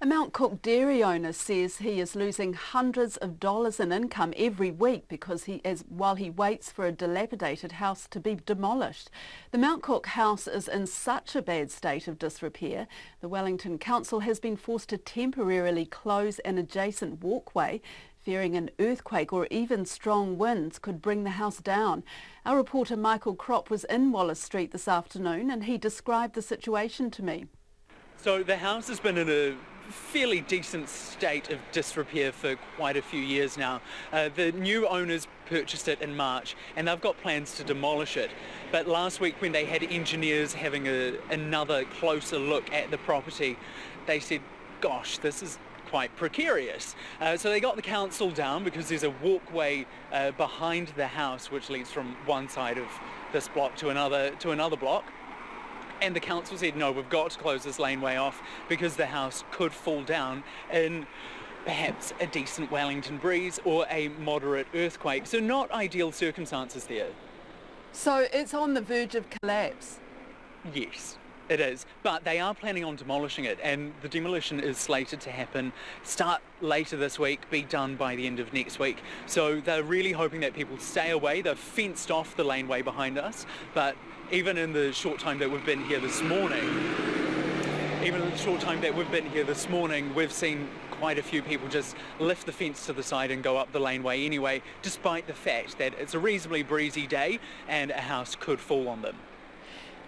A Mount Cook dairy owner says he is losing hundreds of dollars in income every week while he waits for a dilapidated house to be demolished. The Mount Cook house is in such a bad state of disrepair, the Wellington Council has been forced to temporarily close an adjacent walkway, fearing an earthquake or even strong winds could bring the house down. Our reporter Michael Kropp was in Wallace Street this afternoon and he described the situation to me. So the house has been in a fairly decent state of disrepair for quite a few years now. The new owners purchased it in March and they've got plans to demolish it. But last week when they had engineers having another closer look at the property, they said, gosh, this is quite precarious. So they got the council down because there's a walkway behind the house which leads from one side of this block to another block. And the council said, no, we've got to close this laneway off because the house could fall down in perhaps a decent Wellington breeze or a moderate earthquake. So not ideal circumstances there. So it's on the verge of collapse? Yes, it is. But they are planning on demolishing it, and the demolition is slated to start later this week, be done by the end of next week. So they're really hoping that people stay away. They've fenced off the laneway behind us, but even in the short time that we've been here this morning, we've seen quite a few people just lift the fence to the side and go up the laneway anyway, despite the fact that it's a reasonably breezy day and a house could fall on them.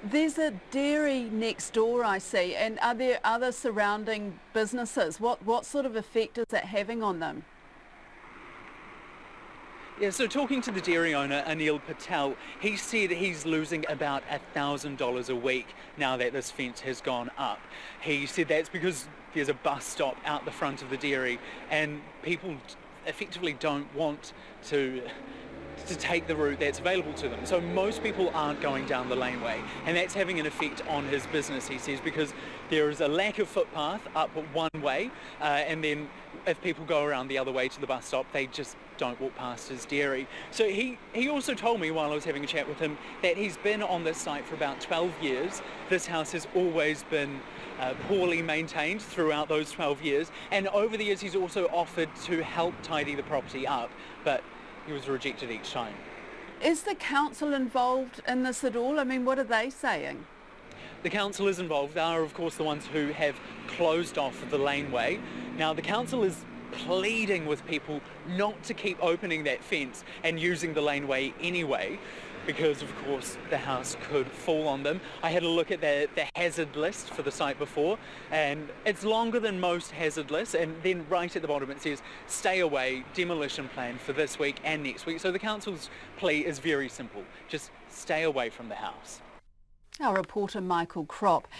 There's a dairy next door, I see, and are there other surrounding businesses? What sort of effect is that having on them? Yeah, so talking to the dairy owner, Anil Patel, he said he's losing about $1,000 a week now that this fence has gone up. He said that's because there's a bus stop out the front of the dairy and people effectively don't want to take the route that's available to them. So most people aren't going down the laneway, and that's having an effect on his business, he says, because there is a lack of footpath up one way, and then if people go around the other way to the bus stop, they just don't walk past his dairy. So he also told me while I was having a chat with him that he's been on this site for about 12 years. This house has always been poorly maintained throughout those 12 years, and over the years he's also offered to help tidy the property up, but he was rejected each time. Is the council involved in this at all? I mean, what are they saying? The council is involved. They are, of course, the ones who have closed off the laneway. Now, the council is pleading with people not to keep opening that fence and using the laneway anyway, because, of course, the house could fall on them. I had a look at the hazard list for the site before, and it's longer than most hazard lists, and then right at the bottom it says, stay away, demolition plan for this week and next week. So the council's plea is very simple, just stay away from the house. Our reporter Michael Kropp.